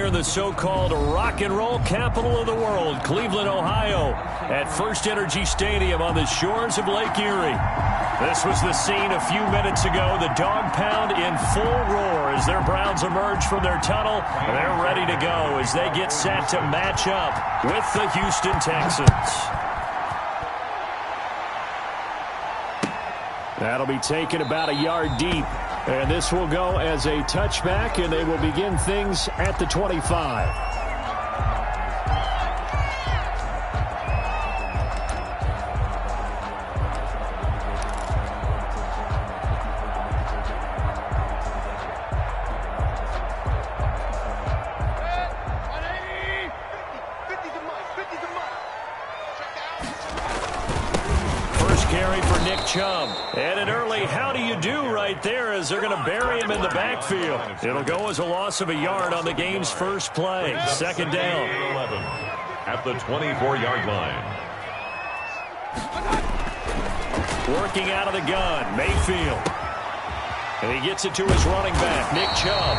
in the so-called rock and roll capital of the world, Cleveland, Ohio, at First Energy Stadium on the shores of Lake Erie. This was the scene a few minutes ago. The dog pound in full roar as their Browns emerge from their tunnel. They're ready to go as they get set to match up with the Houston Texans. That'll be taken about a yard deep. And this will go as a touchback, and they will begin things at the 25. And an early how do you do right there as they're going to bury him in the backfield. It'll go as a loss of a yard on the game's first play. Second down. 11 at the 24-yard line. Working out of the gun, Mayfield. And he gets it to his running back, Nick Chubb.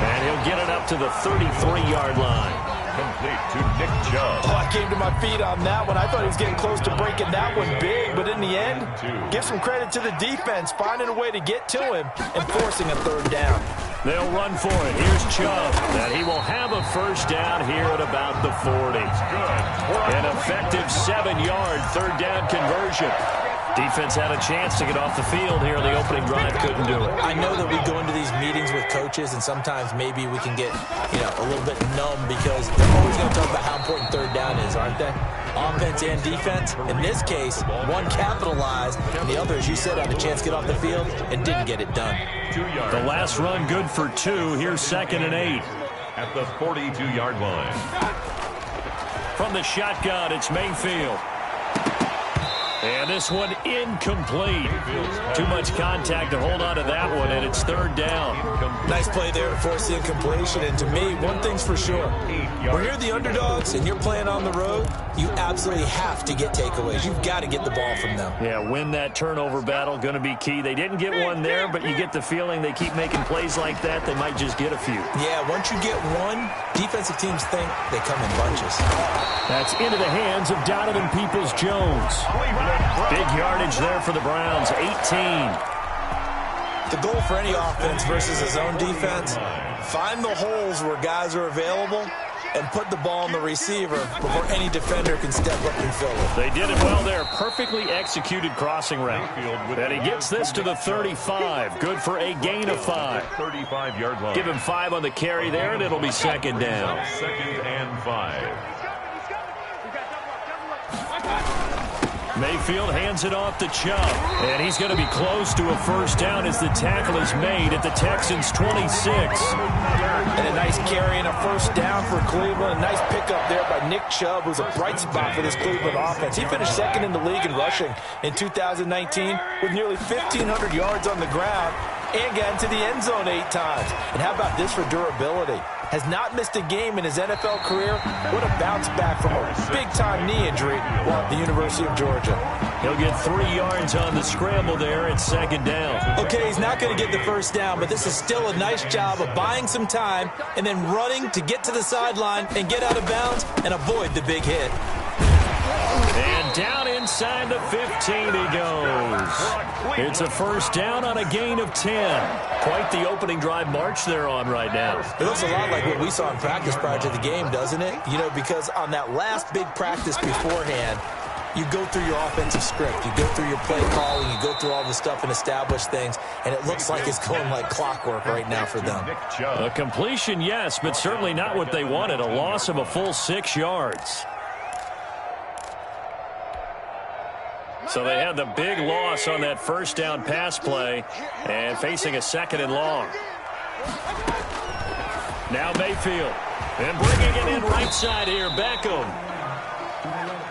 And he'll get it up to the 33-yard line. Complete to Nick Chubb. Oh, I came to my feet on that one. I thought he was getting close to breaking that one big, but in the end, give some credit to the defense, finding a way to get to him and forcing a third down. They'll run for it. Here's Chubb. And he will have a first down here at about the 40. An effective 7-yard third down conversion. Defense had a chance to get off the field here. The opening drive couldn't do it. I know that we go into these meetings with coaches, and sometimes maybe we can get, a little bit numb because they're always going to talk about how important third down is, aren't they? Offense and defense. In this case, one capitalized, and the other, as you said, had a chance to get off the field and didn't get it done. The last run good for 2. Here's 2nd and 8. At the 42-yard line. From the shotgun, it's Mayfield. And this one incomplete. Too much contact to hold on to that one, and it's third down. Nice play there to force the incompletion. And to me, one thing's for sure. When you're the underdogs and you're playing on the road, you absolutely have to get takeaways. You've got to get the ball from them. Yeah, win that turnover battle, going to be key. They didn't get one there, but you get the feeling they keep making plays like that, they might just get a few. Yeah, once you get one, defensive teams think they come in bunches. That's into the hands of Donovan Peoples-Jones. Big yardage there for the Browns, 18. The goal for any offense versus a zone defense, find the holes where guys are available and put the ball on the receiver before any defender can step up and fill it. They did it well there. Perfectly executed crossing route. And he gets this to the 35. Good for a gain of 5. 35-yard line. Give him 5 on the carry there, and it'll be second down. 2nd and 5. Mayfield hands it off to Chubb, and he's going to be close to a first down as the tackle is made at the Texans' 26. And a nice carry and a first down for Cleveland. A nice pickup there by Nick Chubb, who's a bright spot for this Cleveland offense. He finished 2nd in the league in rushing in 2019 with nearly 1,500 yards on the ground and got into the end zone 8 times. And how about this for durability? Has not missed a game in his NFL career. What a bounce back from a big-time knee injury while at the University of Georgia. He'll get 3 yards on the scramble there at second down. Okay, he's not going to get the first down, but this is still a nice job of buying some time and then running to get to the sideline and get out of bounds and avoid the big hit. And down inside the 15 he goes. It's a first down on a gain of 10. Quite the opening drive march they're on right now. It looks a lot like what we saw in practice prior to the game, doesn't it? Because on that last big practice beforehand, you go through your offensive script. You go through your play calling. You go through all the stuff and establish things. And it looks like it's going like clockwork right now for them. A completion, yes, but certainly not what they wanted. A loss of a full 6 yards. So they had the big loss on that first down pass play and facing a 2nd and long. Now Mayfield. And bringing it in right side here, Beckham.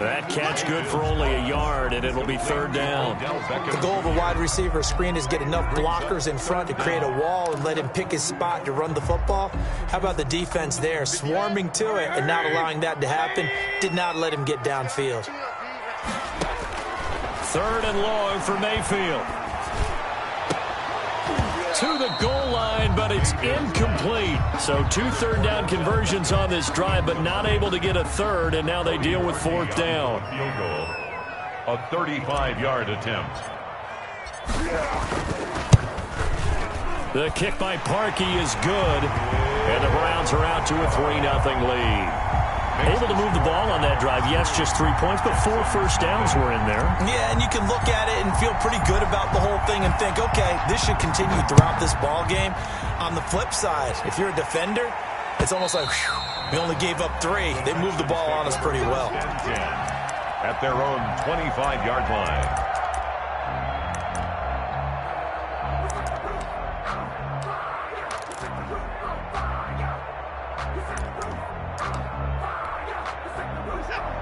That catch good for only a yard, and it'll be third down. The goal of a wide receiver screen is get enough blockers in front to create a wall and let him pick his spot to run the football. How about the defense there, swarming to it and not allowing that to happen? Did not let him get downfield. 3rd and long for Mayfield. to the goal line, but it's incomplete. So 2 third-down conversions on this drive, but not able to get a third, and now they deal with 4th down. Field goal. A 35-yard attempt. The kick by Parkey is good, and the Browns are out to a 3-0 lead. Able to move the ball on that drive. Yes, just 3 points, but 4 first downs were in there. Yeah, and you can look at it and feel pretty good about the whole thing and think, okay, this should continue throughout this ball game. On the flip side, if you're a defender, it's almost like, whew, we only gave up 3. They moved the ball on us pretty well. 10 at their own 25-yard line.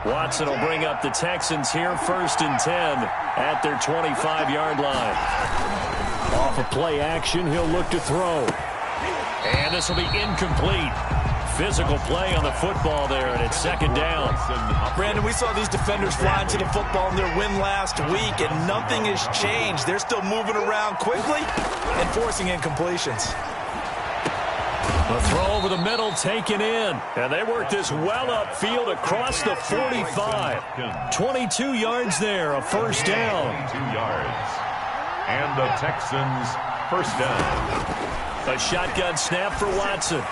Watson will bring up the Texans here, 1st and 10 at their 25-yard line. Off of play action, he'll look to throw. And this will be incomplete. Physical play on the football there, and it's 2nd down. Brandon, we saw these defenders flying to the football in their win last week, and nothing has changed. They're still moving around quickly and forcing incompletions. The throw over the middle taken in. And they work this well upfield across the 45. 22 yards there, a 1st down. 22 yards. And the Texans, 1st down. A shotgun snap for Watson.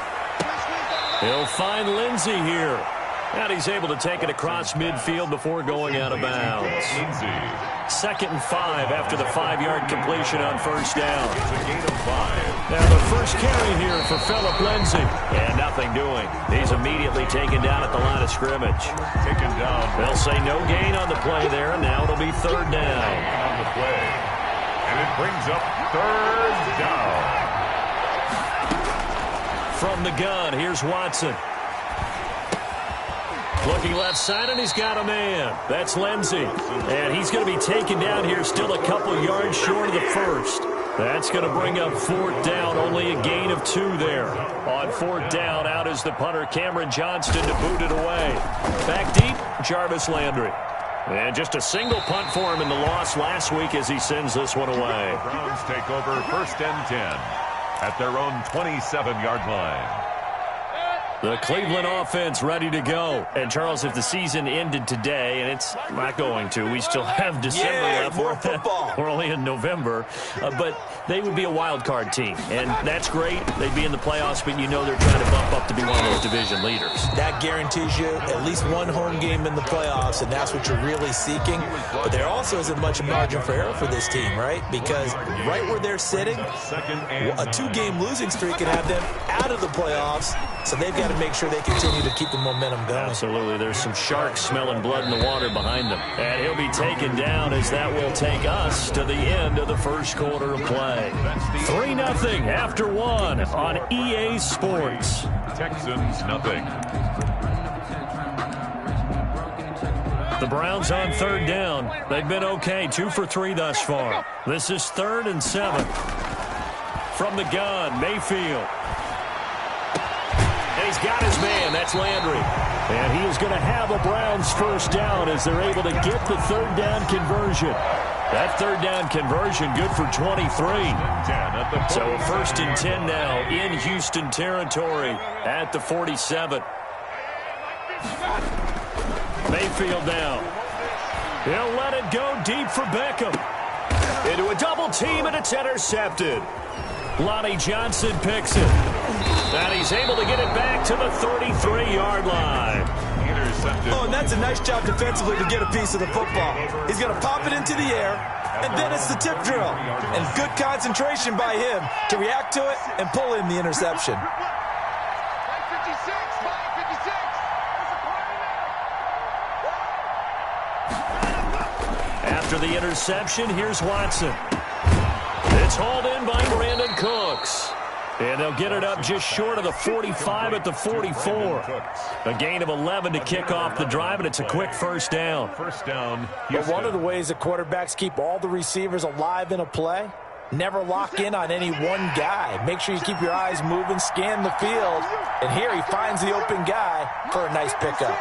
He'll find Lindsey here. And he's able to take it across midfield before going out of bounds. Lindsey. 2nd and 5 after the 5-yard completion on 1st down. It's a gain of 5. Now the first carry here for Phillip Lindsey. And nothing doing. He's immediately taken down at the line of scrimmage. Taken down. They'll say no gain on the play there, and now it'll be 3rd down. On the play. And it brings up 3rd down. From the gun, here's Watson. Looking left side, and he's got a man. That's Lindsey. And he's going to be taken down here, still a couple yards short of the 1st. That's going to bring up 4th down, only a gain of 2 there. On 4th down, out is the punter, Cameron Johnston, to boot it away. Back deep, Jarvis Landry. And just a single punt for him in the loss last week as he sends this one away. The Browns take over 1st and 10 at their own 27-yard line. The Cleveland offense ready to go. And, Charles, if the season ended today, and it's not going to, we still have December left. More football. We're only in November. But they would be a wild card team. And that's great. They'd be in the playoffs, but you know they're trying to bump up to be one of those division leaders. That guarantees you at least one home game in the playoffs, and that's what you're really seeking. But there also isn't much margin for error for this team, right? Because right where they're sitting, a 2-game losing streak can have them out of the playoffs. So they've got to make sure they continue to keep the momentum going. Absolutely. There's some sharks smelling blood in the water behind them. And he'll be taken down as that will take us to the end of the 1st quarter of play. 3-0 after 1 on EA Sports. Texans, nothing. The Browns on 3rd down. They've been okay, 2 for 3 thus far. This is 3rd and 7. From the gun, Mayfield. And he's got his man. That's Landry. And he is going to have a Browns 1st down as they're able to get the 3rd down conversion. That 3rd down conversion good for 23. So a 1st and 10 now in Houston territory at the 47. Mayfield now. He'll let it go deep for Beckham. Into a double team, and it's intercepted. Lonnie Johnson picks it. And he's able to get it back to the 33-yard line. Intercepted. Oh, and that's a nice job defensively to get a piece of the football. He's going to pop it into the air, and then it's the tip drill. And good concentration by him to react to it and pull in the interception. After the interception, here's Watson. It's hauled in by Brandon Cooks. And they'll get it up just short of the 45 at the 44. A gain of 11 to kick off the drive, and it's a quick 1st down. 1st down, But one of the ways that quarterbacks keep all the receivers alive in a play, never lock in on any one guy. Make sure you keep your eyes moving, scan the field. And here he finds the open guy for a nice pickup.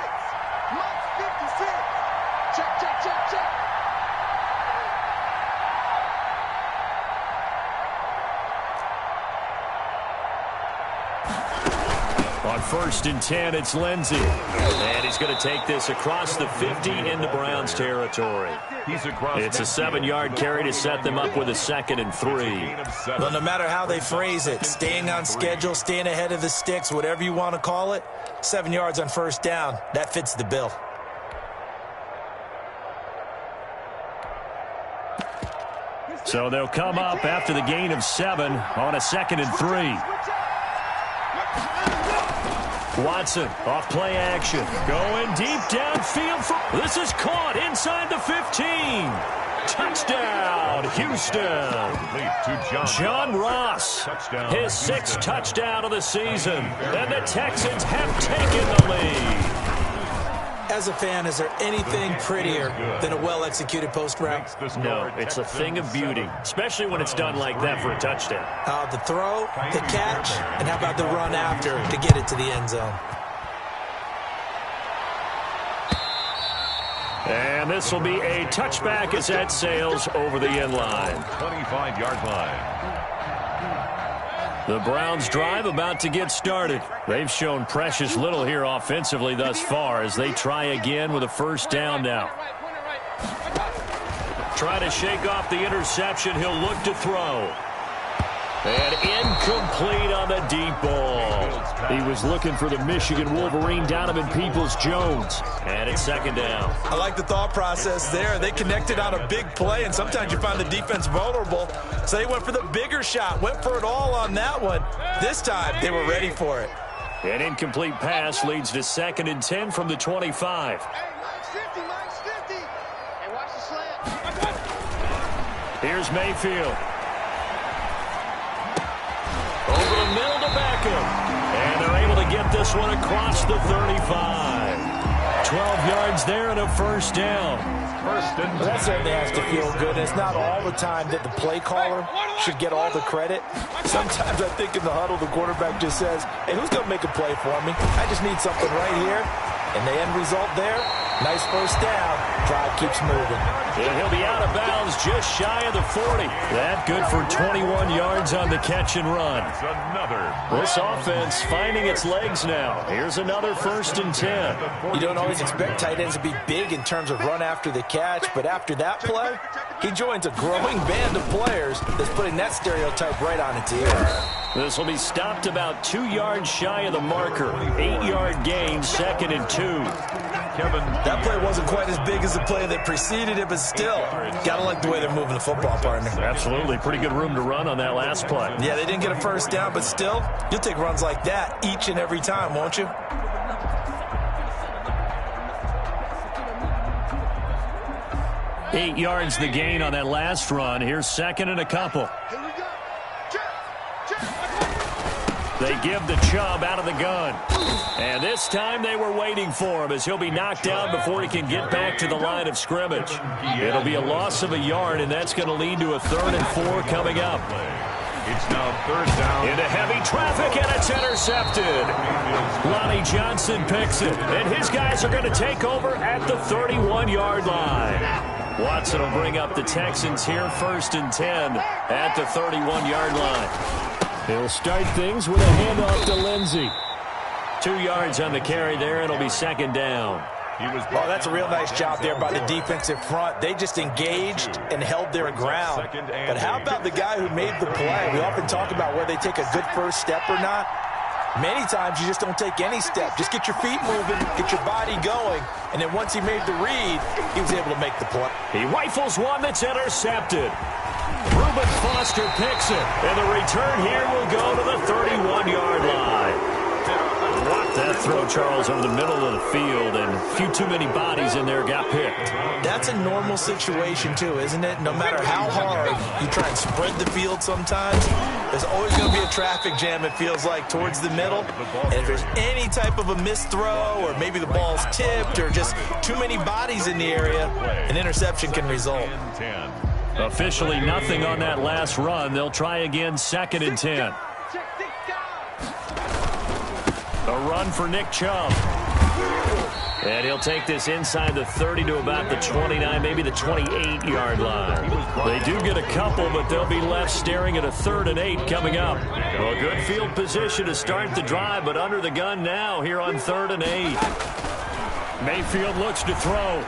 first and 10, it's Lindsey. And he's going to take this across the 50 into Browns territory. It's a 7-yard carry to set them up with a 2nd and 3. Well, no matter how they phrase it, staying on schedule, staying ahead of the sticks, whatever you want to call it, 7 yards on first down, that fits the bill. So they'll come up after the gain of 7 on a 2nd and 3. Watson off play action. Going deep downfield. This is caught inside the 15. Touchdown, Houston. John Ross, his 6th touchdown of the season. And the Texans have taken the lead. As a fan, is there anything prettier than a well-executed post route? No, it's a thing of beauty, especially when it's done like that for a touchdown. The throw, the catch, and how about the run after to get it to the end zone? And this will be a touchback as that sails over the end line. 25-yard line. The Browns drive about to get started. They've shown precious little here offensively thus far as they try again with a first down now. Try to shake off the interception. He'll look to throw. And incomplete on the deep ball. He was looking for the Michigan Wolverine, Donovan Peoples-Jones. And it's 2nd down. I like the thought process there. They connected on a big play, and sometimes you find the defense vulnerable. So they went for the bigger shot, went for it all on that one. This time, they were ready for it. An incomplete pass leads to 2nd and 10 from the 25. Here's Mayfield. Over the middle to Beckham. And they're able to get this one across the 35. 12 yards there and a first down. That certainly has to feel good. It's not all the time that the play caller should get all the credit. Sometimes I think in the huddle, the quarterback just says, hey, who's going to make a play for me? I just need something right here. And the end result there, nice first down. Drive keeps moving. And he'll be out of bounds just shy of the 40. That good for 21 yards on the catch and run. This offense finding its legs now. Here's another 1st and 10. You don't always expect tight ends to be big in terms of run after the catch, but after that play, he joins a growing band of players that's putting that stereotype right on its ear. This will be stopped about 2 yards shy of the marker. 8-yard gain, 2nd and 2. Kevin, that play wasn't quite as big as the play that preceded it, but still, gotta like the way they're moving the football, partner. Absolutely. Pretty good room to run on that last play. Yeah, they didn't get a first down, but still, you'll take runs like that each and every time, won't you? Eight yards the gain on that last run. Here's 2nd and a couple. They give the Chubb out of the gun. And this time they were waiting for him as he'll be knocked down before he can get back to the line of scrimmage. It'll be a loss of a yard, and that's going to lead to a 3rd and 4 coming up. It's now 3rd down. Into heavy traffic, and it's intercepted. Lonnie Johnson picks it, and his guys are going to take over at the 31-yard line. Watson will bring up the Texans here, 1st and 10 at the 31-yard line. He'll start things with a handoff to Lindsey. 2 yards on the carry there. It'll be 2nd down. Oh, that's a real nice job there by the defensive front. They just engaged and held their ground. But how about the guy who made the play? We often talk about whether they take a good first step or not. Many times you just don't take any step. Just get your feet moving, get your body going, and then once he made the read, he was able to make the play. He rifles one that's intercepted. Reuben Foster picks it, and the return here will go to the 31-yard line. Blocked that throw, Charles, over the middle of the field, and a few too many bodies in there got picked. That's a normal situation, too, isn't it? No matter how hard you try and spread the field sometimes, there's always going to be a traffic jam, it feels like, towards the middle. And if there's any type of a missed throw, or maybe the ball's tipped, or just too many bodies in the area, an interception can result. Officially nothing on that last run. They'll try again, 2nd and 10. A run for Nick Chubb. And he'll take this inside the 30 to about the 29, maybe the 28-yard line. They do get a couple, but they'll be left staring at a 3rd and 8 coming up. Well, good field position to start the drive, but under the gun now here on 3rd and 8. Mayfield looks to throw.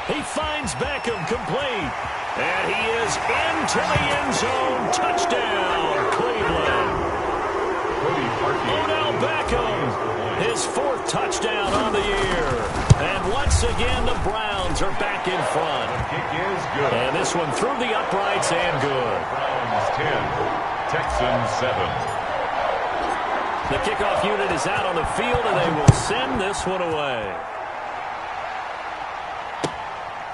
He finds Beckham complete. And he is into the end zone. Touchdown, Cleveland. Odell Beckham. His 4th touchdown on the year. And once again, the Browns are back in front. The kick is good. And this one through the uprights and good. Browns 10, Texans 7. The kickoff unit is out on the field, and they will send this one away.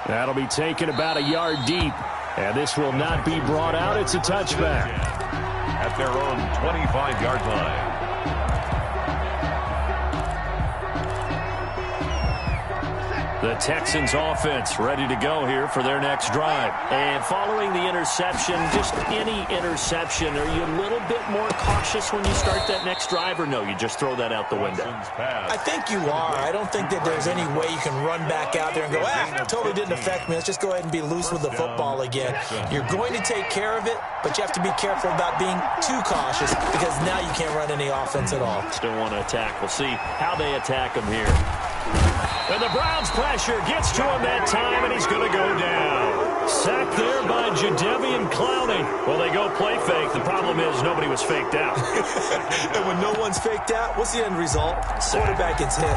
That'll be taken about a yard deep. And this will not be brought out. It's a touchback. At their own 25-yard line. The Texans offense ready to go here for their next drive. And following the interception, just any interception, are you a little bit more cautious when you start that next drive, or no, you just throw that out the window? I think you are. I don't think that there's any way you can run back out there and go, totally didn't affect me. Let's just go ahead and be loose with the football again. You're going to take care of it, but you have to be careful about being too cautious because now you can't run any offense at all. Still want to attack. We'll see how they attack him here. And the Browns pressure gets to him that time, and he's going to go down. Sacked there by Jadeveon Clowney. Well, they go play fake. The problem is nobody was faked out. And when no one's faked out, what's the end result? Quarterback gets hit.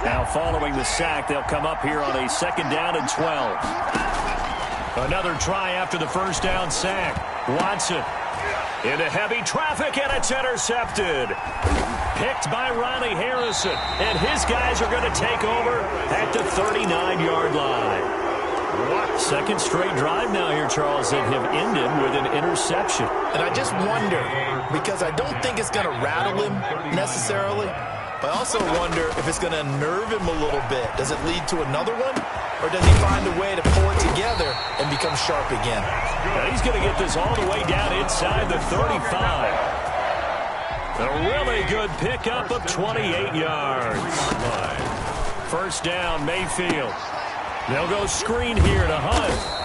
Now following the sack, they'll come up here on a 2nd down and 12. Another try after the 1st down sack. Watson into heavy traffic, and it's intercepted. Picked by Riley Harrison, and his guys are going to take over at the 39-yard line. What? 2nd straight drive now here, Charles, that have ended with an interception. And I just wonder, because I don't think it's going to rattle him necessarily, but I also wonder if it's going to unnerve him a little bit. Does it lead to another one? Or does he find a way to pull it together and become sharp again? Now he's going to get this all the way down inside the 35. A really good pickup of 28 yards. 1st down, Mayfield. They'll go screen here to Hunt.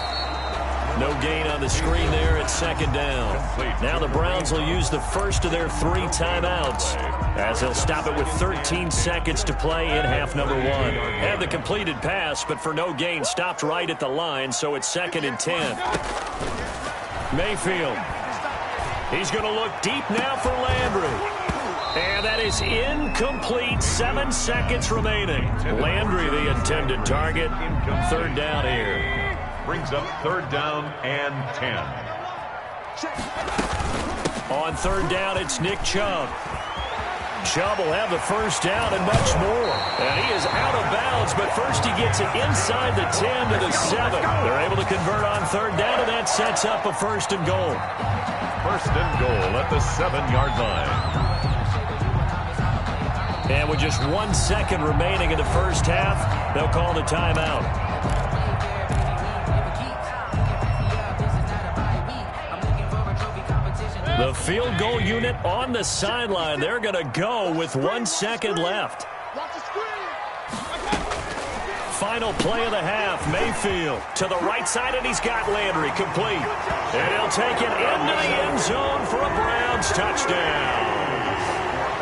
No gain on the screen there at 2nd down. Now the Browns will use the first of their 3 timeouts as they'll stop it with 13 seconds to play in half number 1. Had the completed pass, but for no gain, stopped right at the line, so it's 2nd and 10. Mayfield. He's going to look deep now for Landry. And that is incomplete. 7 seconds remaining. Landry, the intended target. 3rd down here. Brings up 3rd down and 10. On 3rd down, it's Nick Chubb. Chubb will have the 1st down and much more. And he is out of bounds, but first he gets it inside the 10 to the 7. They're able to convert on 3rd down, and that sets up a 1st and goal. 1st and goal at the 7-yard line. And with just 1 second remaining in the 1st half, they'll call the timeout. The field goal unit on the sideline. They're going to go with 1 second left. Final play of the half. Mayfield to the right side, and he's got Landry complete. And he'll take it into the end zone for a Browns touchdown.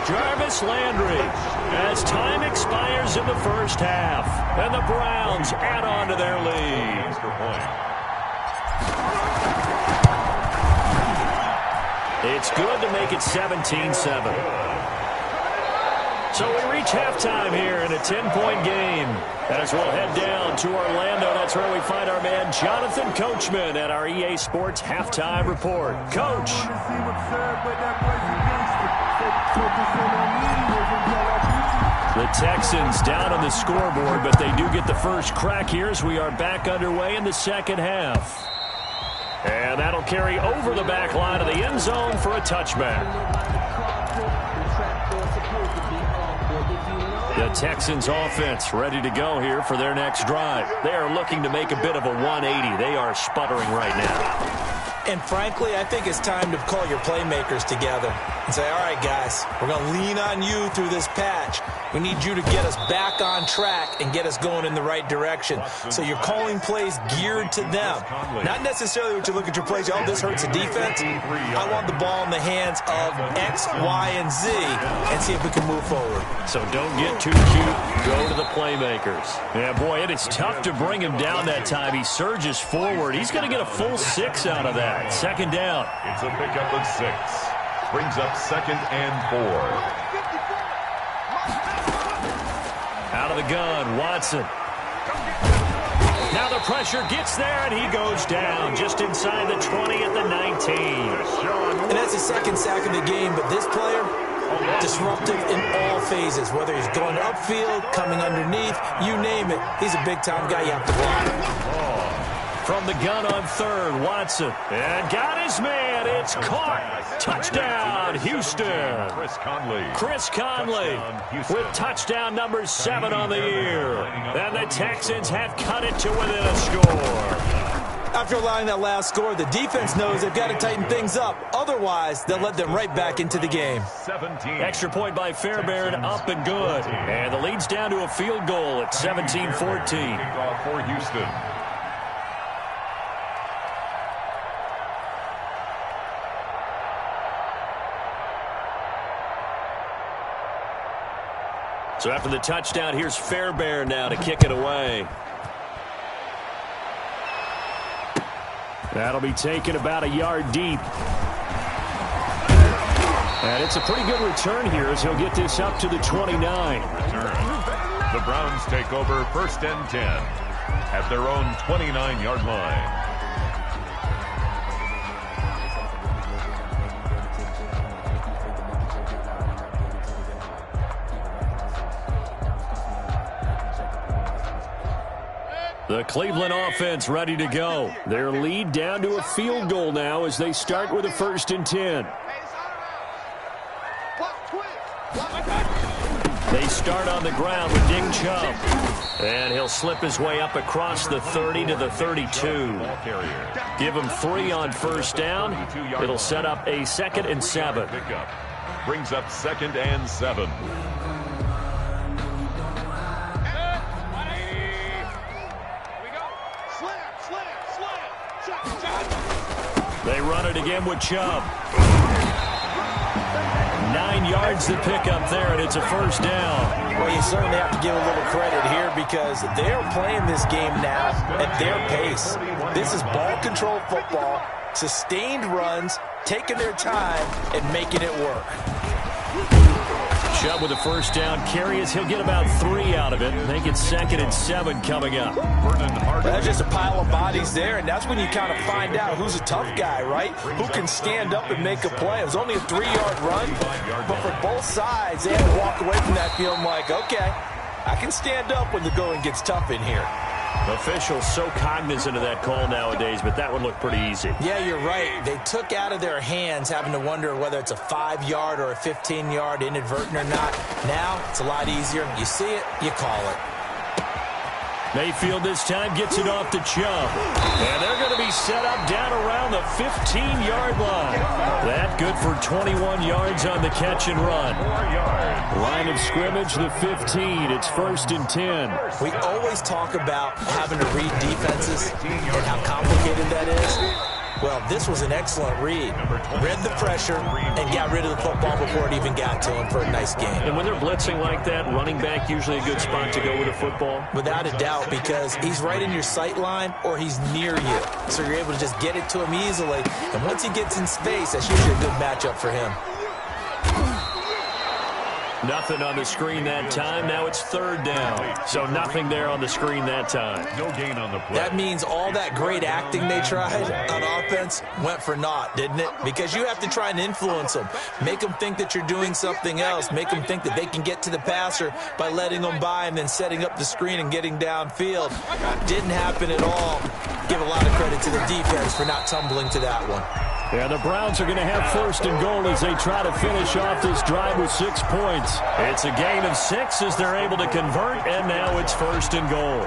Jarvis Landry as time expires in the 1st half. And the Browns add on to their lead. It's good to make it 17-7. So we reach halftime here in a 10-point game. As we'll head down to Orlando, that's where we find our man Jonathan Coachman at our EA Sports Halftime Report. Coach. The Texans down on the scoreboard, but they do get the first crack here as we are back underway in the 2nd half. And that'll carry over the back line of the end zone for a touchback. The Texans offense ready to go here for their next drive. They are looking to make a bit of a 180. They are sputtering right now. And frankly, I think it's time to call your playmakers together and say, all right, guys, we're going to lean on you through this patch. We need you to get us back on track and get us going in the right direction. So you're calling plays geared to them. Not necessarily what you look at your plays, oh, this hurts the defense. I want the ball in the hands of X, Y, and Z and see if we can move forward. So don't get too cute. Go to the playmakers. Yeah, boy, it is tough to bring him down that time. He surges forward. He's going to get a full 6 out of that. Second down. It's a pickup of 6. Brings up 2nd and 4. Out of the gun, Watson. Now the pressure gets there, and he goes down just inside the 20 at the 19. And that's the second sack of the game, but this player, disruptive in all phases, whether he's going upfield, coming underneath, you name it. He's a big-time guy you have to block. From the gun on 3rd, Watson. And got his man. It's caught. Touchdown, Houston. Chris Conley with touchdown number 7 on the year. And the Texans have cut it to within a score. After allowing that last score, the defense knows they've got to tighten things up. Otherwise, they'll let them right back into the game. Extra point by Fairbairn, up and good. And the lead's down to a field goal at 17-14. Kickoff for Houston. So after the touchdown, here's Fairbairn now to kick it away. That'll be taken about a yard deep. And it's a pretty good return here as he'll get this up to the 29. The Browns take over 1st and 10 at their own 29-yard line. The Cleveland offense ready to go. Their lead down to a field goal now as they start with a 1st and 10. They start on the ground with Nick Chubb. And he'll slip his way up across the 30 to the 32. Give him 3 on 1st down. It'll set up a 2nd and 7. Brings up 2nd and 7. They run it again with Chubb. 9 yards to pick up there, and it's a 1st down. Well, you certainly have to give a little credit here because they're playing this game now at their pace. This is ball control football, sustained runs, taking their time, and making it work. Chubb with a 1st down carry as he'll get about 3 out of it. Make it 2nd and 7 coming up. That's just a pile of bodies there, and that's when you kind of find out who's a tough guy, right? Who can stand up and make a play. It was only a 3-yard run, but for both sides, they had to walk away from that feeling like, okay, I can stand up when the going gets tough in here. Officials so cognizant of that call nowadays, but that one looked pretty easy. Yeah, you're right. They took out of their hands having to wonder whether it's a 5-yard or a 15-yard inadvertent or not. Now, it's a lot easier. You see it, you call it. Mayfield this time gets it off to Chubb. And they're going to be set up down around the 15-yard line. That good for 21 yards on the catch and run. Line of scrimmage, the 15. It's 1st and 10. We always talk about having to read defenses and how complicated that is. Well, this was an excellent read. Read the pressure and got rid of the football before it even got to him for a nice game. And when they're blitzing like that, running back usually a good spot to go with a football? Without a doubt, because he's right in your sight line or he's near you. So you're able to just get it to him easily. And once he gets in space, that's usually a good matchup for him. Nothing on the screen that time. Now it's 3rd down. So nothing there on the screen that time. No gain on the play. That means all that great acting they tried on offense went for naught, didn't it? Because you have to try and influence them. Make them think that you're doing something else. Make them think that they can get to the passer by letting them by and then setting up the screen and getting downfield. Didn't happen at all. Give a lot of credit to the defense for not tumbling to that one. Yeah, the Browns are going to have 1st and goal as they try to finish off this drive with 6 points. It's a gain of 6 as they're able to convert, and now it's 1st and goal.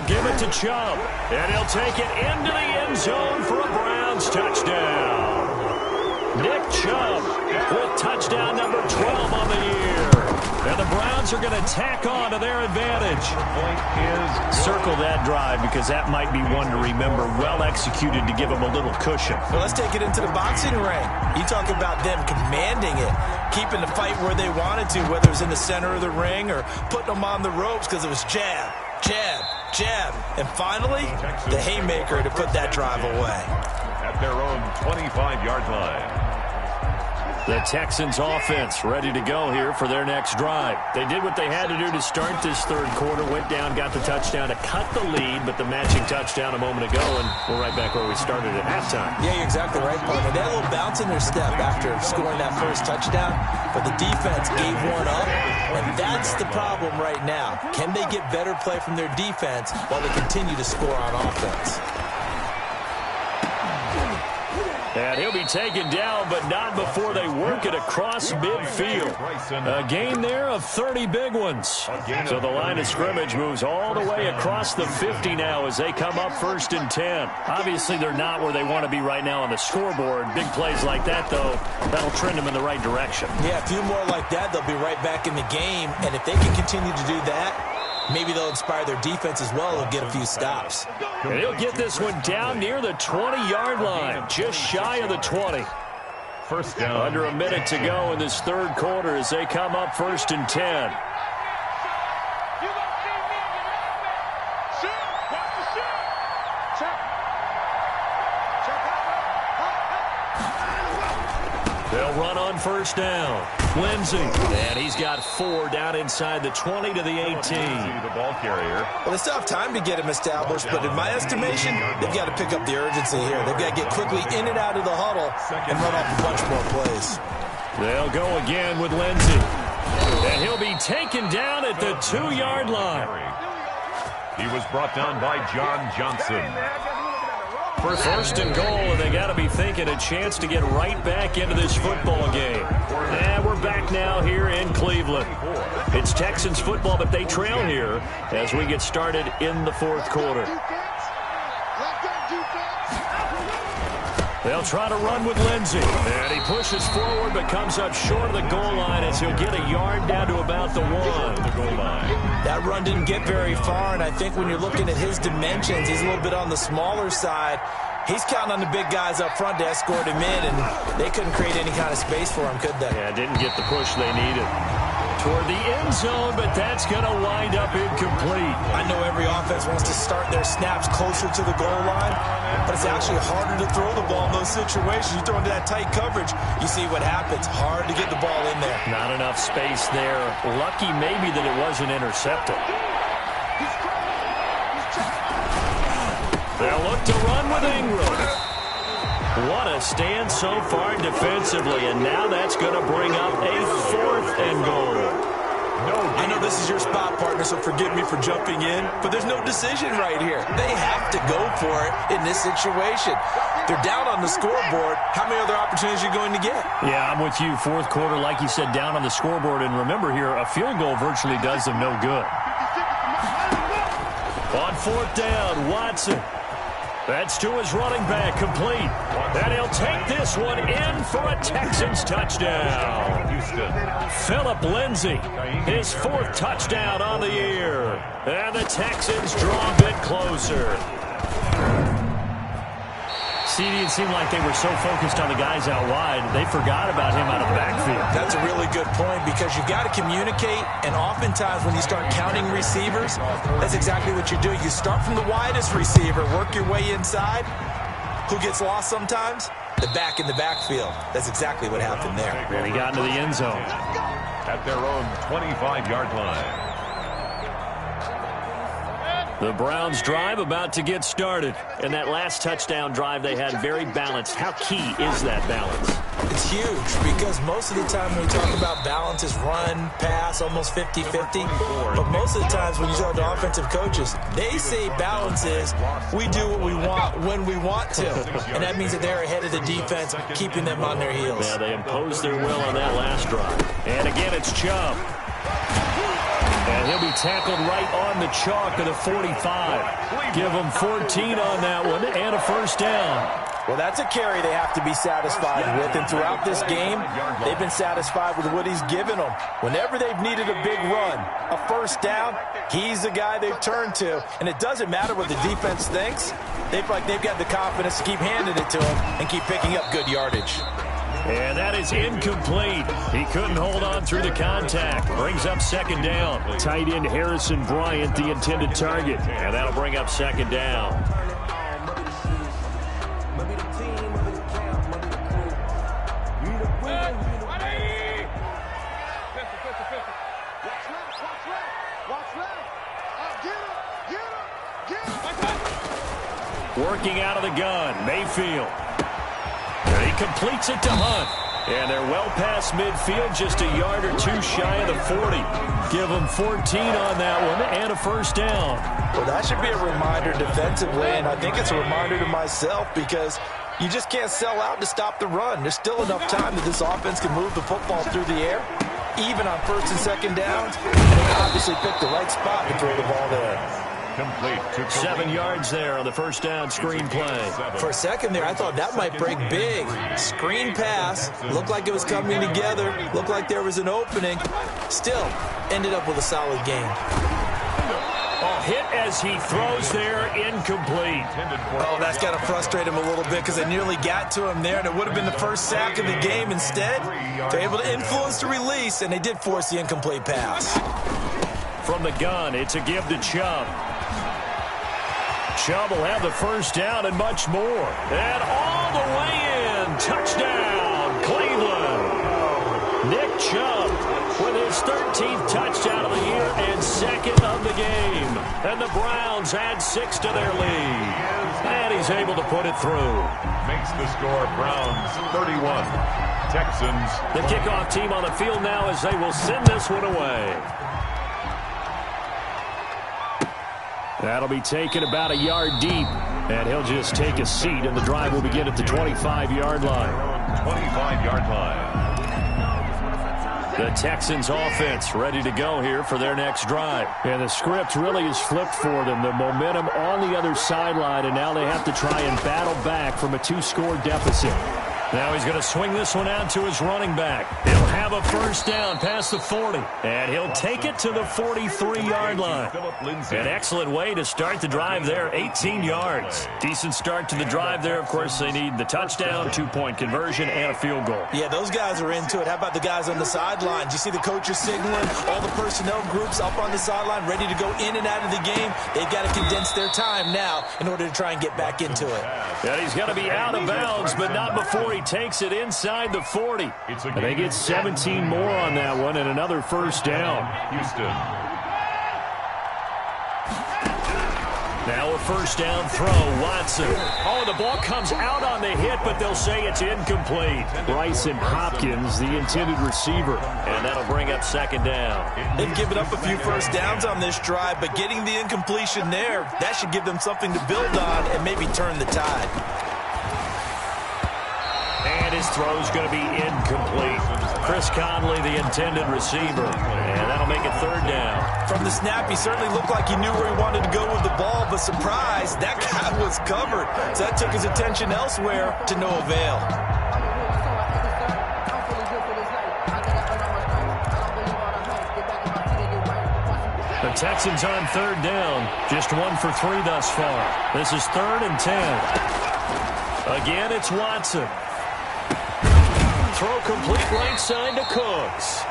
give it to Chubb. And he'll take it into the end zone for a Browns touchdown. Nick Chubb with touchdown number 12 on the year. And the Browns are going to tack on to their advantage. Circle that drive because that might be one to remember. Well executed to give them a little cushion. Well, let's take it into the boxing ring. You talk about them commanding it, keeping the fight where they wanted to, whether it was in the center of the ring or putting them on the ropes because it was jab, jab, jab. And finally, the haymaker to put that drive away. At their own 25-yard line. The Texans offense ready to go here for their next drive. They did what they had to do to start this third quarter, went down, got the touchdown to cut the lead, but the matching touchdown a moment ago, and we're right back where we started at halftime. Yeah, you're exactly right, partner. They had a little bounce in their step after scoring that first touchdown, but the defense gave one up, and that's the problem right now. Can they get better play from their defense while they continue to score on offense? And he'll be taken down, but not before they work it across midfield. A gain there of 30 big ones. So the line of scrimmage moves all the way across the 50 now as they come up 1st and 10. Obviously, they're not where they want to be right now on the scoreboard. Big plays like that, though, that'll trend them in the right direction. Yeah, a few more like that, they'll be right back in the game. And if they can continue to do that, maybe they'll inspire their defense as well and get a few stops. And he'll get this one down near the 20-yard line, just shy of the 20. First down. Under a minute to go in this third quarter as they come up 1st and 10. They'll run on 1st down. Lindsey, and he's got 4 down inside the 20 to the 18. The ball carrier. Well, they still have time to get him established, but in my estimation, they've got to pick up the urgency here. They've got to get quickly in and out of the huddle and run off a bunch more plays. They'll go again with Lindsey. And he'll be taken down at the 2-yard line. He was brought down by John Johnson. For 1st and goal, and they got to be thinking a chance to get right back into this football game. And we're back now here in Cleveland. It's Texans football, but they trail here as we get started in the 4th quarter. They'll try to run with Lindsey. And he pushes forward but comes up short of the goal line as he'll get a yard down to about the 1. The goal line. That run didn't get very far, and I think when you're looking at his dimensions, he's a little bit on the smaller side. He's counting on the big guys up front to escort him in, and they couldn't create any kind of space for him, could they? Yeah, didn't get the push they needed. Toward the end zone, but that's going to wind up incomplete. I know every offense wants to start their snaps closer to the goal line, but it's actually harder to throw the ball in those situations. You throw into that tight coverage, you see what happens. Hard to get the ball in there. Not enough space there. Lucky maybe that it wasn't intercepted. They'll look to run with Ingram. What a stand so far defensively, and now that's going to bring up a 4th and goal. I know this is your spot, partner, so forgive me for jumping in, but there's no decision right here. They have to go for it in this situation. They're down on the scoreboard. How many other opportunities are you going to get? Yeah, I'm with you. 4th quarter, like you said, down on the scoreboard. And remember here, a field goal virtually does them no good. On 4th down, Watson. That's to his running back, complete. And he'll take this one in for a Texans touchdown. Phillip Lindsay, his 4th touchdown on the year. And the Texans draw a bit closer. It seemed like they were so focused on the guys out wide, they forgot about him out of the backfield. That's a really good point because you've got to communicate, and oftentimes when you start counting receivers, that's exactly what you do. You start from the widest receiver, work your way inside. Who gets lost sometimes? The back in the backfield. That's exactly what happened there. And he got into the end zone. At their own 25-yard line. The Browns drive about to get started. And that last touchdown drive they had very balanced. How key is that balance? It's huge because most of the time when we talk about balance is run, pass, almost 50-50. But most of the times when you talk to offensive coaches, they say balance is we do what we want when we want to. And that means that they're ahead of the defense, keeping them on their heels. Yeah, they imposed their will on that last drive. And again, it's Chubb. And he'll be tackled right on the chalk of the 45. Give him 14 on that one and a first down. Well, that's a carry they have to be satisfied with, and throughout this game, they've been satisfied with what he's given them. Whenever they've needed a big run, a first down, he's the guy they've turned to. And it doesn't matter what the defense thinks. They've got the confidence to keep handing it to him and keep picking up good yardage. And that is incomplete. He couldn't hold on through the contact. Brings up second down. Tight end Harrison Bryant, the intended target. And that'll bring up second down. Working out of the gun, Mayfield. And he completes it to Hunt. And they're well past midfield, just a yard or two shy of the 40. Give them 14 on that one and a first down. Well, that should be a reminder defensively, and I think it's a reminder to myself because you just can't sell out to stop the run. There's still enough time that this offense can move the football through the air, even on first and second downs. And they obviously picked the right spot to throw the ball there. 7 yards there on the first down screen play. For a second there, I thought that might break big. Screen pass. Looked like it was coming together. Looked like there was an opening. Still, ended up with a solid gain. Oh, hit as he throws there, incomplete. Oh, that's got to frustrate him a little bit because they nearly got to him there, and it would have been the first sack of the game. Instead, they're able to influence the release, and they did force the incomplete pass. From the gun, it's a give to Chubb. Chubb will have the first down and much more. And all the way in. Touchdown, Cleveland. Nick Chubb with his 13th touchdown of the year and second of the game. And the Browns add 6 to their lead. And he's able to put it through. Makes the score Browns 31. Texans. The kickoff team on the field now as they will send this one away. That'll be taken about a yard deep, and he'll just take a seat, and the drive will begin at the 25-yard line. 25-yard line. The Texans offense ready to go here for their next drive. And the script really is flipped for them. The momentum on the other sideline, and now they have to try and battle back from a 2-score deficit. Now he's going to swing this one out to his running back. He'll have a first down past the 40. And he'll take it to the 43-yard line. An excellent way to start the drive there, 18 yards. Decent start to the drive there. Of course, they need the touchdown, 2-point conversion, and a field goal. Yeah, those guys are into it. How about the guys on the sidelines? You see the coaches signaling, all the personnel groups up on the sideline ready to go in and out of the game. They've got to condense their time now in order to try and get back into it. And he's going to be out of bounds, but not before he takes it inside the 40. And they get 17 more on that one and another first down. Houston. Now a first down throw, Watson. Oh, the ball comes out on the hit, but they'll say it's incomplete. Bryson Hopkins, the intended receiver, and that'll bring up second down. They've given up a few first downs on this drive, but getting the incompletion there, that should give them something to build on and maybe turn the tide. And his throw's going to be incomplete. Chris Conley, the intended receiver, and that'll make it third down. From the snap, he certainly looked like he knew where he wanted to go with the ball, but surprise, that guy was covered. So that took his attention elsewhere to no avail. The Texans on third down, just 1 for 3 thus far. This is 3rd and 10. Again, it's Watson. Throw complete right side to Cooks.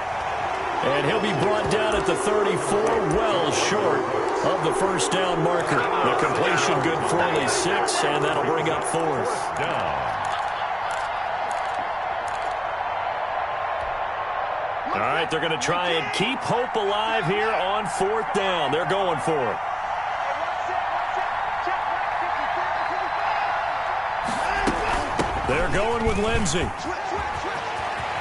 And he'll be brought down at the 34, well short of the first down marker. The completion good for only 6, and that'll bring up 4th down. All right, they're going to try and keep hope alive here on 4th down. They're going for it. They're going with Lindsey.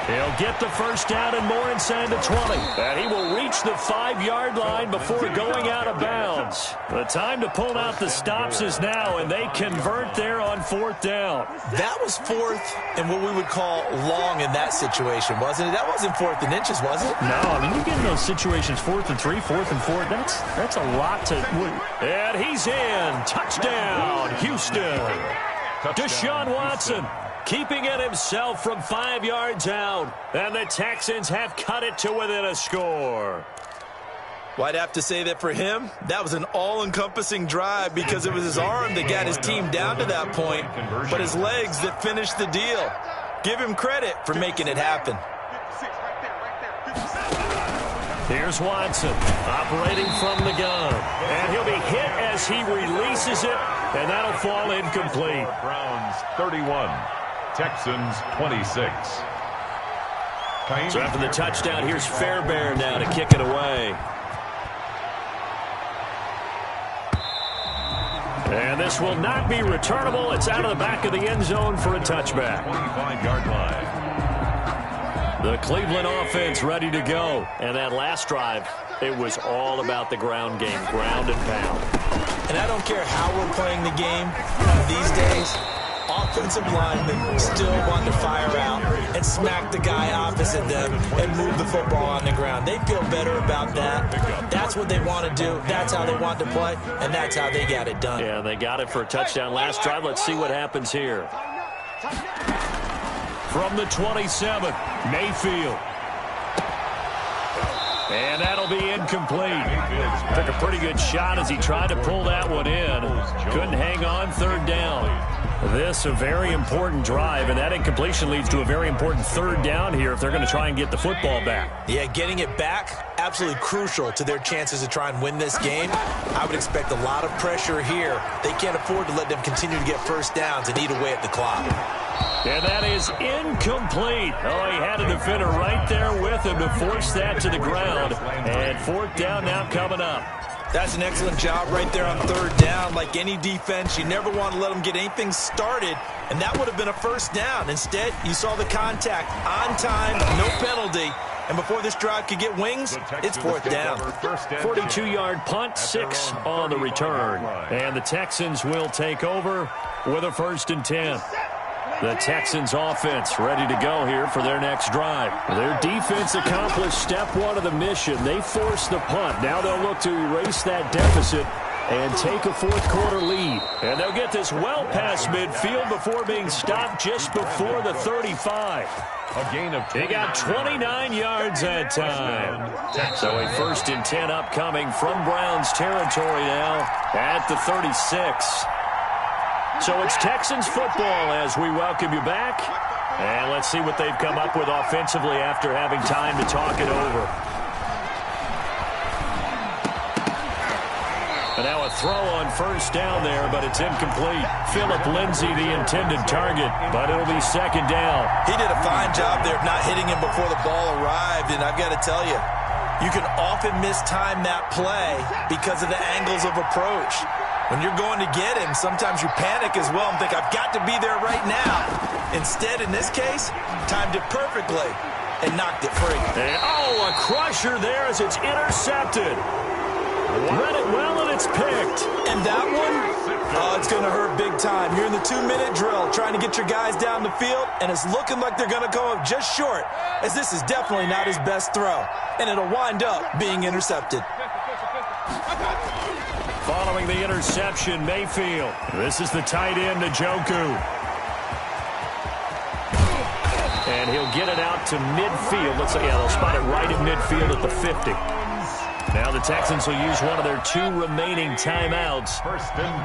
He'll get the first down and more inside the 20. And he will reach the 5-yard line before going out of bounds. The time to pull out the stops is now, and they convert there on 4th down. That was 4th and what we would call long in that situation, wasn't it? That wasn't 4th and inches, was it? No, I mean, you get in those situations 4th and 3, 4th and 4. That's a lot to... And he's in. Touchdown, Houston. Deshaun Watson keeping it himself from 5 yards out. And the Texans have cut it to within a score. Well, I'd have to say that for him, that was an all-encompassing drive because it was his arm that got his team down to that point, but his legs that finished the deal. Give him credit for making it happen. Here's Watson operating from the gun. And he'll be hit as he releases it, and that'll fall incomplete. Browns 31, Texans 26. So after the touchdown, here's Fairbairn now to kick it away. And this will not be returnable. It's out of the back of the end zone for a touchback. 25-yard line. The Cleveland offense ready to go. And that last drive, it was all about the ground game, ground and pound. And I don't care how we're playing the game these days, offensive linemen still want to fire out and smack the guy opposite them and move the football on the ground. They feel better about that. That's what they want to do. That's how they want to play, and that's how they got it done. Yeah, they got it for a touchdown last drive. Let's see what happens here. From the 27, Mayfield. And that'll be incomplete. Took a pretty good shot as he tried to pull that one in. Couldn't hang on, 3rd down. This a very important drive, and that incompletion leads to a very important 3rd down here if they're going to try and get the football back. Yeah, getting it back, absolutely crucial to their chances to try and win this game. I would expect a lot of pressure here. They can't afford to let them continue to get first downs and eat away at the clock. And that is incomplete. Oh, he had a defender right there with him to force that to the ground. And 4th down now coming up. That's an excellent job right there on 3rd down. Like any defense, you never want to let them get anything started, and that would have been a first down. Instead, you saw the contact on time, no penalty, and before this drive could get wings, it's 4th down. 42-yard punt, 6 on the return. And the Texans will take over with a 1st and 10. The Texans offense ready to go here for their next drive. Their defense accomplished step 1 of the mission. They forced the punt. Now they'll look to erase that deficit and take a 4th quarter lead. And they'll get this well past midfield before being stopped just before the 35. A gain of He got 29 yards that time. So a 1st and 10 upcoming from Browns territory now at the 36. So it's Texans football as we welcome you back. And let's see what they've come up with offensively after having time to talk it over. And now a throw on 1st down there, but it's incomplete. Phillip Lindsay, the intended target, but it'll be 2nd down. He did a fine job there of not hitting him before the ball arrived, and I've got to tell you, you can often mistime that play because of the angles of approach. When you're going to get him, sometimes you panic as well and think, I've got to be there right now. Instead, in this case, timed it perfectly and knocked it free. And, a crusher there as it's intercepted. Read it well, and it's picked. And that one, it's going to hurt big time. You're in the 2-minute drill trying to get your guys down the field, and it's looking like they're going to go up just short, as this is definitely not his best throw. And it'll wind up being intercepted. Following the interception, Mayfield. This is the tight end, Njoku. And he'll get it out to midfield. They'll spot it right in midfield at the 50. Now the Texans will use one of their 2 remaining timeouts.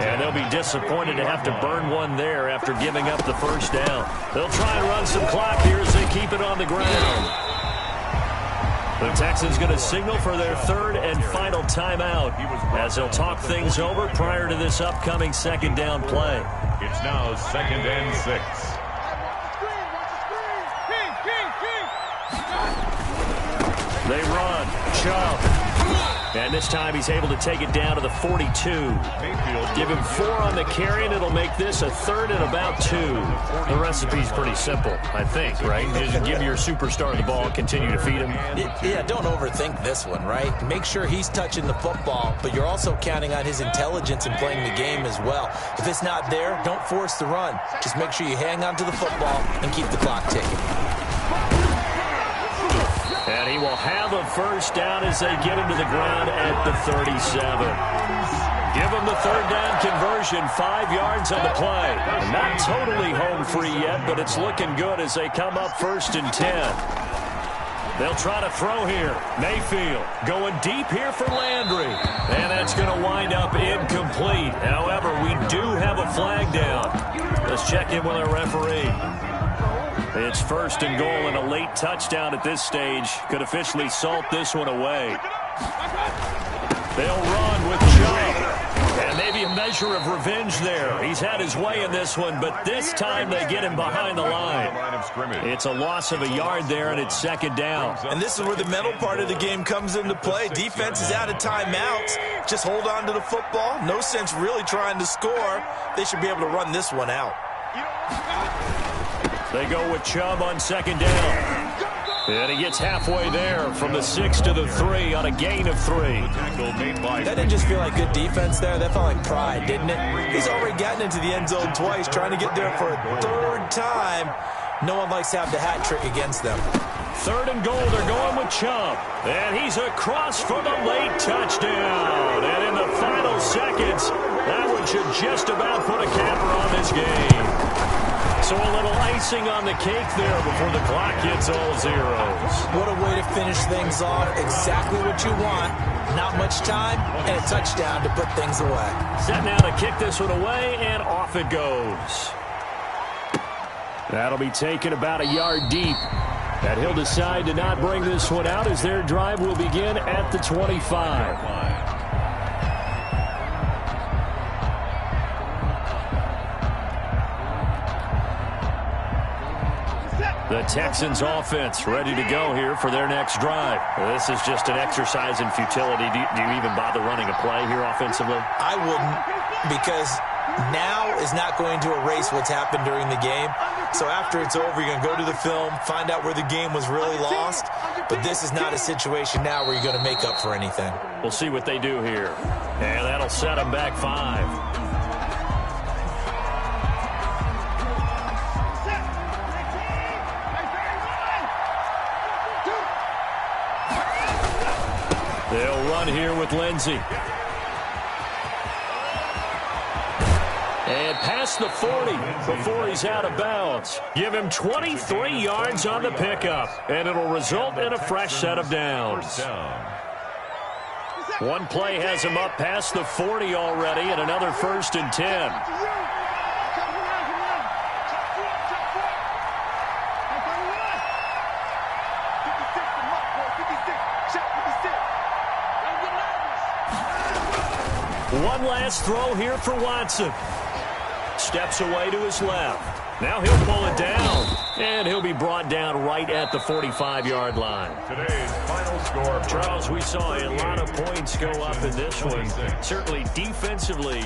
And they'll be disappointed to have to burn one there after giving up the 1st down. They'll try and run some clock here as they keep it on the ground. The Texans going to signal for their 3rd and final timeout as they'll talk things over prior to this upcoming 2nd down play. It's now 2nd and 6. They run. Chubb. And this time he's able to take it down to the 42. Give him 4 on the carry, and it'll make this a 3rd and about 2. The recipe's pretty simple, I think, right? You just give your superstar the ball, continue to feed him. Yeah, don't overthink this one, right? Make sure he's touching the football, but you're also counting on his intelligence in playing the game as well. If it's not there, don't force the run. Just make sure you hang on to the football and keep the clock ticking. And he will have a first down as they get him to the ground at the 37. Give him the 3rd down conversion, 5 yards on the play. Not totally home free yet, but it's looking good as they come up 1st and 10. They'll try to throw here. Mayfield going deep here for Landry. And that's going to wind up incomplete. However, we do have a flag down. Let's check in with our referee. It's 1st and goal, and a late touchdown at this stage could officially salt this one away. They'll run with Chubb. And maybe a measure of revenge there. He's had his way in this one, but this time they get him behind the line. It's a loss of a yard there, and it's 2nd down. And this is where the mental part of the game comes into play. Defense is out of timeouts. Just hold on to the football. No sense really trying to score. They should be able to run this one out. They go with Chubb on 2nd down. And he gets halfway there from the 6 to the 3 on a gain of 3. That didn't just feel like good defense there. That felt like pride, didn't it? He's already gotten into the end zone twice, trying to get there for a 3rd time. No one likes to have the hat trick against them. 3rd and goal, they're going with Chubb. And he's across for the late touchdown. And in the final seconds, that one should just about put a capper on this game. So a little icing on the cake there before the clock hits all zeros. What a way to finish things off. Exactly what you want. Not much time and a touchdown to put things away. Set now to kick this one away, and off it goes. That'll be taken about a yard deep. And he'll decide to not bring this one out as their drive will begin at the 25. The Texans offense ready to go here for their next drive. This is just an exercise in futility. Do you even bother running a play here offensively? I wouldn't, because now is not going to erase what's happened during the game. So after it's over, you're going to go to the film, find out where the game was really lost. But this is not a situation now where you're going to make up for anything. We'll see what they do here. And that'll set them back 5. They'll run here with Lindsey. And past the 40 before he's out of bounds. Give him 23 yards on the pickup, and it'll result in a fresh set of downs. One play has him up past the 40 already, and another 1st and 10. One last throw here for Watson. Steps away to his left. Now he'll pull it down, and he'll be brought down right at the 45-yard line. Today's final score. Charles, we saw a lot of points go up in this one. Certainly defensively,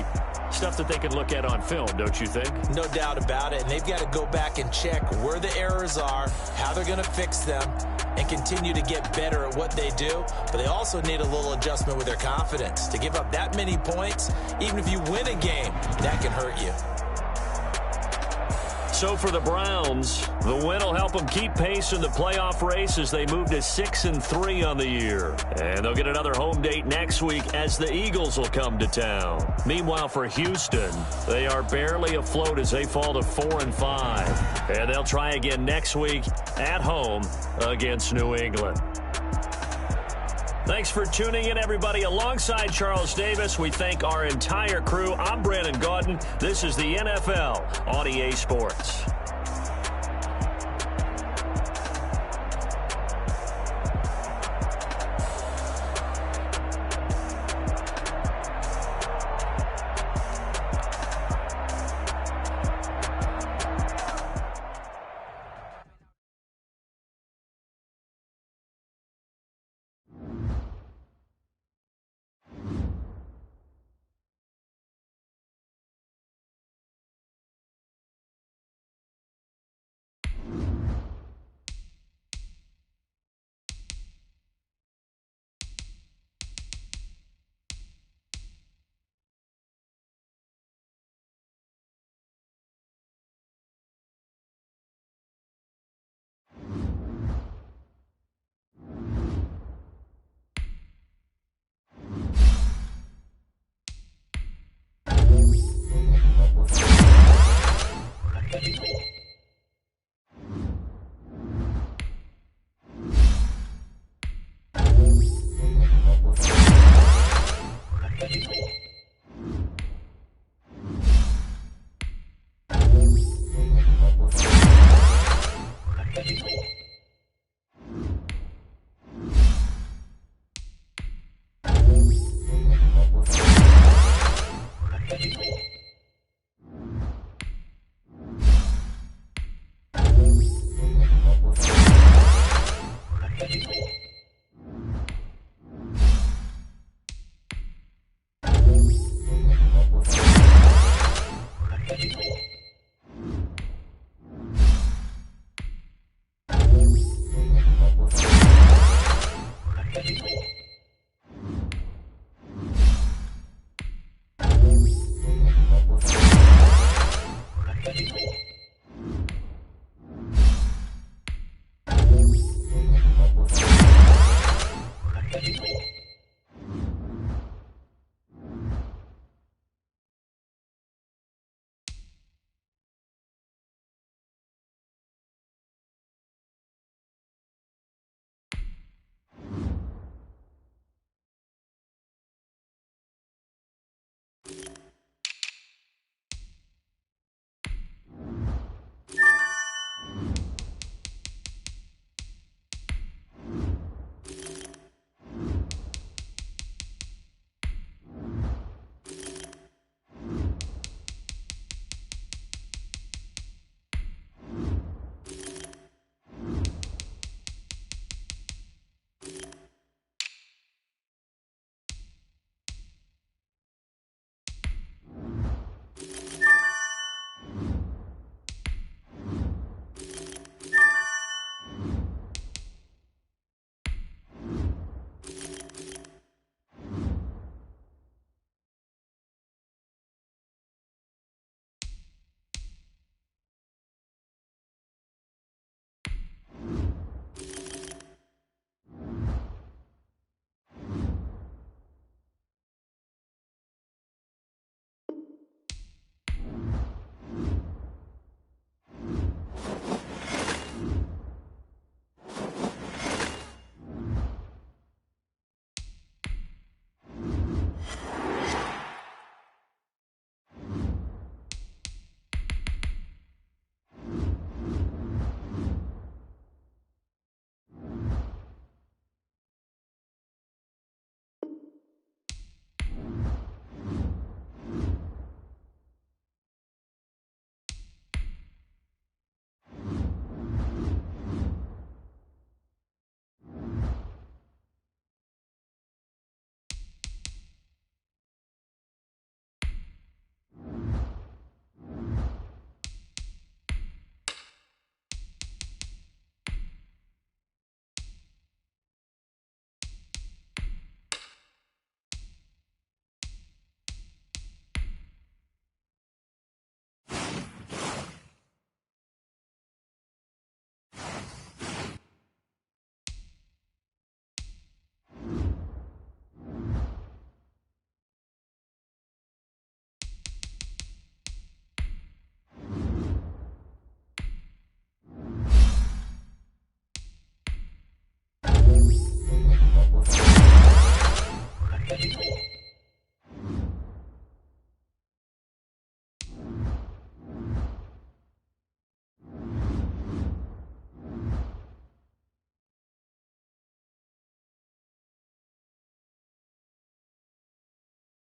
stuff that they can look at on film, don't you think? No doubt about it, and they've got to go back and check where the errors are, how they're going to fix them, and continue to get better at what they do. But they also need a little adjustment with their confidence. To give up that many points, even if you win a game, that can hurt you. So for the Browns, the win will help them keep pace in the playoff race as they move to 6-3 on the year. And they'll get another home date next week as the Eagles will come to town. Meanwhile, for Houston, they are barely afloat as they fall to 4-5. And they'll try again next week at home against New England. Thanks for tuning in, everybody. Alongside Charles Davis, we thank our entire crew. I'm Brandon Gaudin. This is the NFL on EA Sports. You